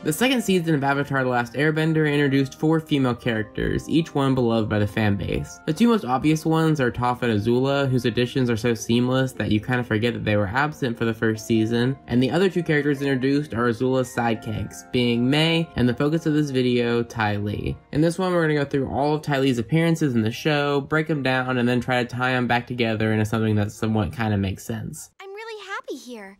The second season of Avatar: The Last Airbender introduced 4 female characters, each one beloved by the fanbase. The 2 most obvious ones are Toph and Azula, whose additions are so seamless that you kind of forget that they were absent for the first season, and the other 2 characters introduced are Azula's sidekicks, being Mei and the focus of this video, Ty Lee. In this one, we're going to go through all of Ty Lee's appearances in the show, break them down, and then try to tie them back together into something that somewhat kind of makes sense. I'm really happy here.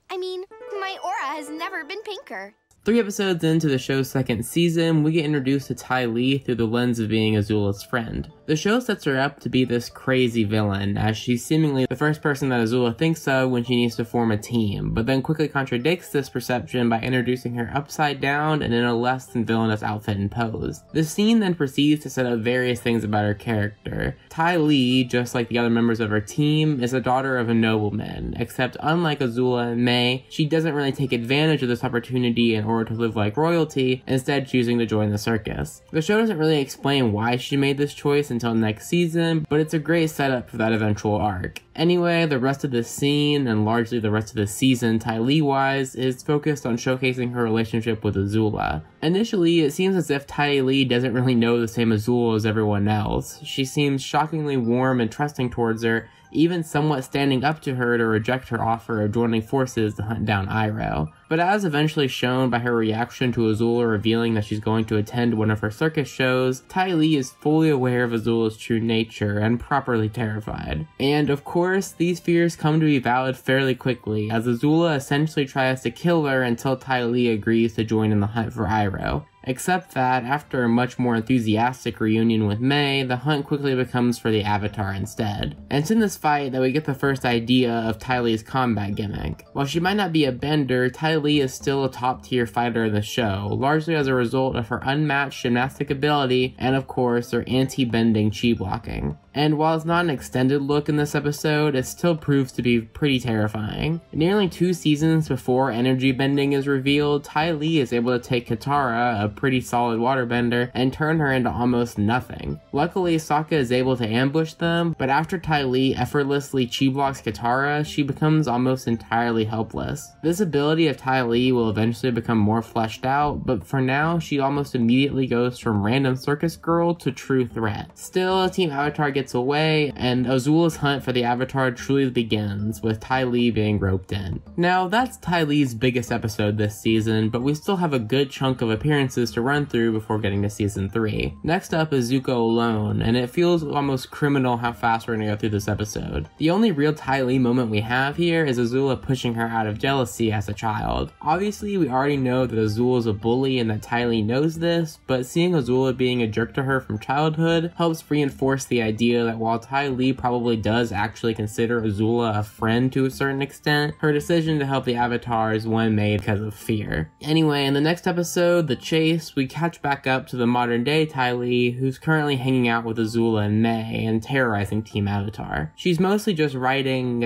I mean, my aura has never been pinker. 3 episodes into the show's second season, we get introduced to Ty Lee through the lens of being Azula's friend. The show sets her up to be this crazy villain, as she's seemingly the first person that Azula thinks of when she needs to form a team, but then quickly contradicts this perception by introducing her upside down and in a less than villainous outfit and pose. The scene then proceeds to set up various things about her character. Ty Lee, just like the other members of her team, is a daughter of a nobleman, except unlike Azula and Mei, she doesn't really take advantage of this opportunity in order to live like royalty, instead choosing to join the circus. The show doesn't really explain why she made this choice until next season, but it's a great setup for that eventual arc. Anyway, the rest of this scene, and largely the rest of the season, Ty Lee-wise, is focused on showcasing her relationship with Azula. Initially, it seems as if Ty Lee doesn't really know the same Azula as everyone else. She seems shockingly warm and trusting towards her, even somewhat standing up to her to reject her offer of joining forces to hunt down Iroh. But as eventually shown by her reaction to Azula revealing that she's going to attend one of her circus shows, Ty Lee is fully aware of Azula's true nature and properly terrified. And of course, these fears come to be valid fairly quickly, as Azula essentially tries to kill her until Ty Lee agrees to join in the hunt for Iroh. Except that, after a much more enthusiastic reunion with Mei, the hunt quickly becomes for the Avatar instead. And it's in this fight that we get the first idea of Ty Lee's combat gimmick. While she might not be a bender, Ty Lee is still a top-tier fighter in the show, largely as a result of her unmatched gymnastic ability and of course her anti-bending chi blocking. And while it's not an extended look in this episode, it still proves to be pretty terrifying. Nearly 2 seasons before energy bending is revealed, Ty Lee is able to take Katara, a pretty solid waterbender, and turn her into almost nothing. Luckily, Sokka is able to ambush them, but after Ty Lee effortlessly chi blocks Katara, she becomes almost entirely helpless. This ability of Ty Lee will eventually become more fleshed out, but for now, she almost immediately goes from random circus girl to true threat. Still, Team Avatar gets away, and Azula's hunt for the Avatar truly begins, with Ty Lee being roped in. Now, that's Ty Lee's biggest episode this season, but we still have a good chunk of appearances to run through before getting to season 3. Next up is Zuko alone, and it feels almost criminal how fast we're gonna go through this episode. The only real Ty Lee moment we have here is Azula pushing her out of jealousy as a child. Obviously, we already know that Azula is a bully and that Ty Lee knows this, but seeing Azula being a jerk to her from childhood helps reinforce the idea that while Ty Lee probably does actually consider Azula a friend to a certain extent, her decision to help the Avatar is one made because of fear. Anyway, in the next episode, The Chase, we catch back up to the modern day Ty Lee, who's currently hanging out with Azula and Mei and terrorizing Team Avatar. She's mostly just riding,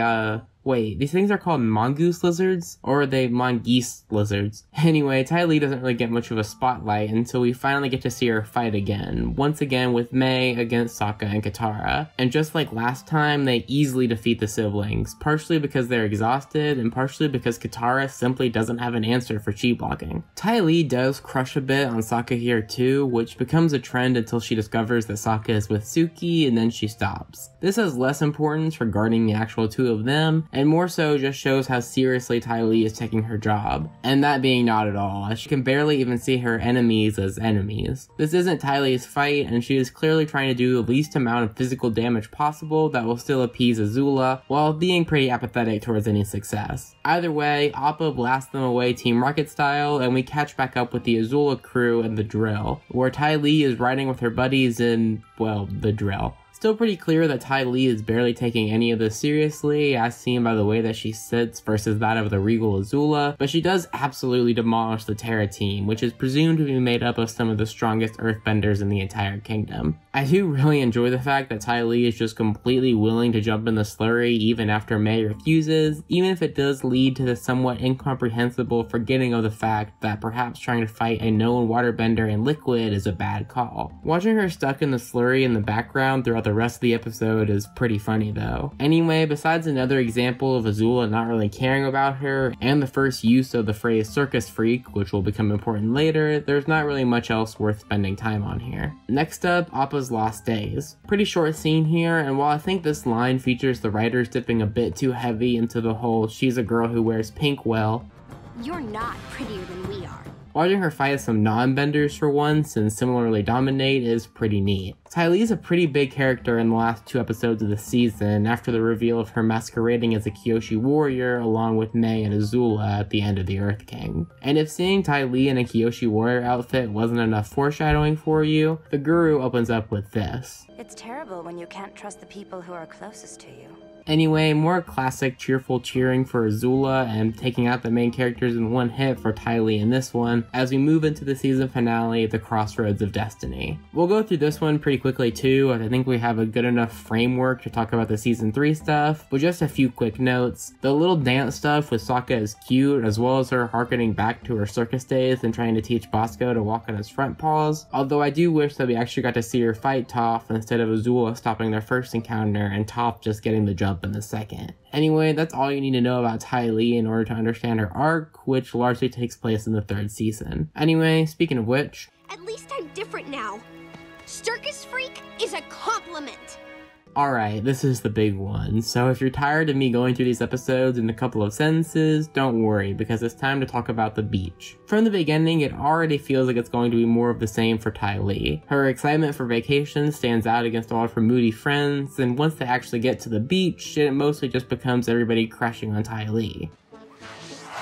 wait, these things are called mongoose lizards? Or are they mongoose lizards? Anyway, Ty Lee doesn't really get much of a spotlight until we finally get to see her fight again, once again with Mei against Sokka and Katara. And just like last time, they easily defeat the siblings, partially because they're exhausted and partially because Katara simply doesn't have an answer for chi blocking. Ty Lee does crush a bit on Sokka here too, which becomes a trend until she discovers that Sokka is with Suki and then she stops. This has less importance regarding the actual 2 of them, and more so just shows how seriously Ty Lee is taking her job, and that being not at all, as she can barely even see her enemies as enemies. This isn't Ty Lee's fight, and she is clearly trying to do the least amount of physical damage possible that will still appease Azula, while being pretty apathetic towards any success. Either way, Appa blasts them away Team Rocket style, and we catch back up with the Azula crew and the drill, where Ty Lee is riding with her buddies in, well, the drill. Still pretty clear that Ty Lee is barely taking any of this seriously, as seen by the way that she sits versus that of the regal Azula, but she does absolutely demolish the Terra team, which is presumed to be made up of some of the strongest earthbenders in the entire kingdom. I do really enjoy the fact that Ty Lee is just completely willing to jump in the slurry even after May refuses, even if it does lead to the somewhat incomprehensible forgetting of the fact that perhaps trying to fight a known waterbender in liquid is a bad call. Watching her stuck in the slurry in the background throughout the rest of the episode is pretty funny though. Anyway, besides another example of Azula not really caring about her, and the first use of the phrase circus freak, which will become important later, there's not really much else worth spending time on here. Next up, Appa's Lost Days. Pretty short scene here, and while I think this line features the writers dipping a bit too heavy into the whole she's a girl who wears pink well, You're not prettier than we are. watching her fight some non-benders for once and similarly dominate is pretty neat. Ty Lee's a pretty big character in the last 2 episodes of the season after the reveal of her masquerading as a Kyoshi warrior along with May and Azula at the end of the Earth King. And if seeing Ty Lee in a Kyoshi warrior outfit wasn't enough foreshadowing for you, the guru opens up with this. It's terrible when you can't trust the people who are closest to you. Anyway, more classic cheerful cheering for Azula and taking out the main characters in one hit for Ty Lee in this one as we move into the season finale, The Crossroads of Destiny. We'll go through this one pretty quickly too, as I think we have a good enough framework to talk about the season 3 stuff, but just a few quick notes. The little dance stuff with Sokka is cute, as well as her harkening back to her circus days and trying to teach Bosco to walk on his front paws, although I do wish that we actually got to see her fight Toph instead of Azula stopping their first encounter and Toph just getting the jump in the second. Anyway, that's all you need to know about Ty Lee in order to understand her arc, which largely takes place in the 3rd season. Anyway, speaking of which, At least I'm different now. Circus freak is a compliment. alright, this is the big one. So if you're tired of me going through these episodes in a couple of sentences, don't worry, because it's time to talk about the beach. From the beginning, it already feels like it's going to be more of the same for Ty Lee. Her excitement for vacation stands out against all of her moody friends, and once they actually get to the beach, it mostly just becomes everybody crashing on Ty Lee.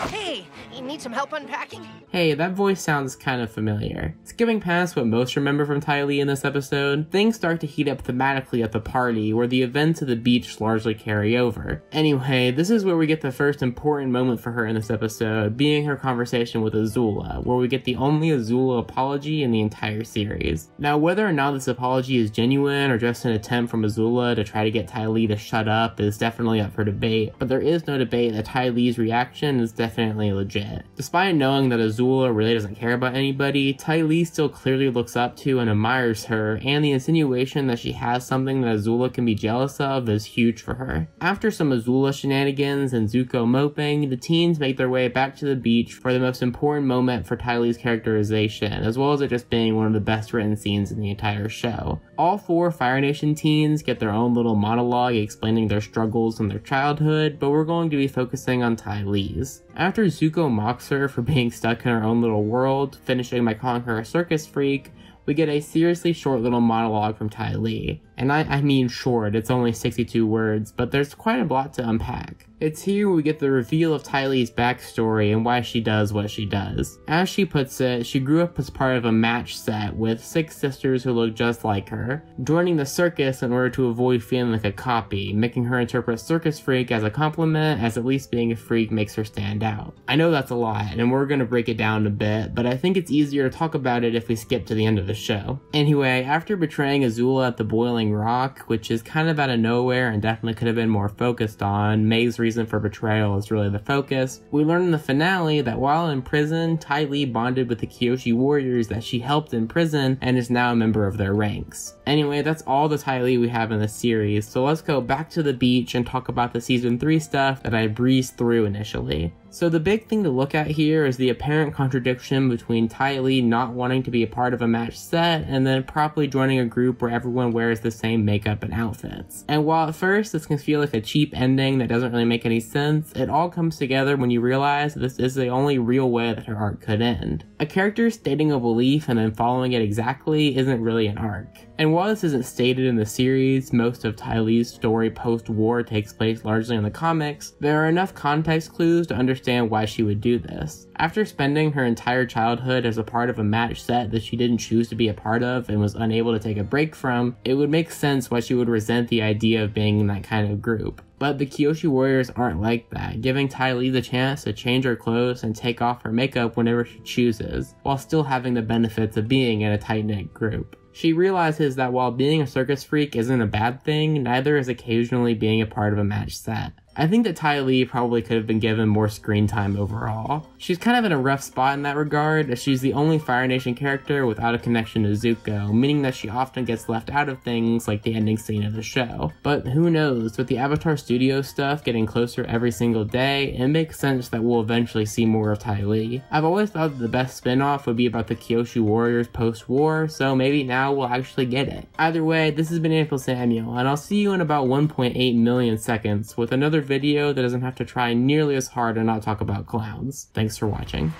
Hey, you need some help unpacking? Hey, that voice sounds kind of familiar. Skipping past what most remember from Ty Lee in this episode, things start to heat up thematically at the party, where the events of the beach largely carry over. Anyway, this is where we get the first important moment for her in this episode, being her conversation with Azula, where we get the only Azula apology in the entire series. Now, whether or not this apology is genuine or just an attempt from Azula to try to get Ty Lee to shut up is definitely up for debate, but there is no debate that Ty Lee's reaction is definitely legit. Despite knowing that Azula really doesn't care about anybody, Ty Lee still clearly looks up to and admires her, and the insinuation that she has something that Azula can be jealous of is huge for her. After some Azula shenanigans and Zuko moping, the teens make their way back to the beach for the most important moment for Ty Lee's characterization, as well as it just being one of the best written scenes in the entire show. All 4 Fire Nation teens get their own little monologue explaining their struggles in their childhood, but we're going to be focusing on Ty Lee's. After Zuko mocks her for being stuck in her own little world, finishing by calling her a circus freak, we get a seriously short little monologue from Ty Lee. And I mean short, it's only 62 words, but there's quite a lot to unpack. It's here we get the reveal of Ty Lee's backstory and why she does what she does. As she puts it, she grew up as part of a match set with 6 sisters who look just like her, joining the circus in order to avoid feeling like a copy, making her interpret circus freak as a compliment, as at least being a freak makes her stand out. I know that's a lot, and we're gonna break it down a bit, but I think it's easier to talk about it if we skip to the end of the show. Anyway, after betraying Azula at the Boiling Rock, which is kind of out of nowhere and definitely could have been more focused on, May's reason for betrayal is really the focus, we learn in the finale that while in prison, Ty Lee bonded with the Kyoshi warriors that she helped in prison and is now a member of their ranks. Anyway, that's all the Ty Lee we have in the series, so let's go back to the beach and talk about the season 3 stuff that I breezed through initially. So the big thing to look at here is the apparent contradiction between Ty Lee not wanting to be a part of a match set and then properly joining a group where everyone wears the same makeup and outfits. And while at first this can feel like a cheap ending that doesn't really make any sense, it all comes together when you realize that this is the only real way that her arc could end. A character stating a belief and then following it exactly isn't really an arc. And while this isn't stated in the series, most of Ty Lee's story post-war takes place largely in the comics, there are enough context clues to understand why she would do this. After spending her entire childhood as a part of a match set that she didn't choose to be a part of and was unable to take a break from, it would make sense why she would resent the idea of being in that kind of group. But the Kyoshi warriors aren't like that, giving Ty Lee the chance to change her clothes and take off her makeup whenever she chooses, while still having the benefits of being in a tight-knit group. She realizes that while being a circus freak isn't a bad thing, neither is occasionally being a part of a match set. I think that Ty Lee probably could have been given more screen time overall. She's kind of in a rough spot in that regard, as she's the only Fire Nation character without a connection to Zuko, meaning that she often gets left out of things like the ending scene of the show. But who knows, with the Avatar Studios stuff getting closer every single day, it makes sense that we'll eventually see more of Ty Lee. I've always thought that the best spin-off would be about the Kyoshu Warriors post-war, so maybe now we'll actually get it. Either way, this has been AmpleSamuel, and I'll see you in about 1.8 million seconds with another video that doesn't have to try nearly as hard to not talk about clowns. Thanks for watching.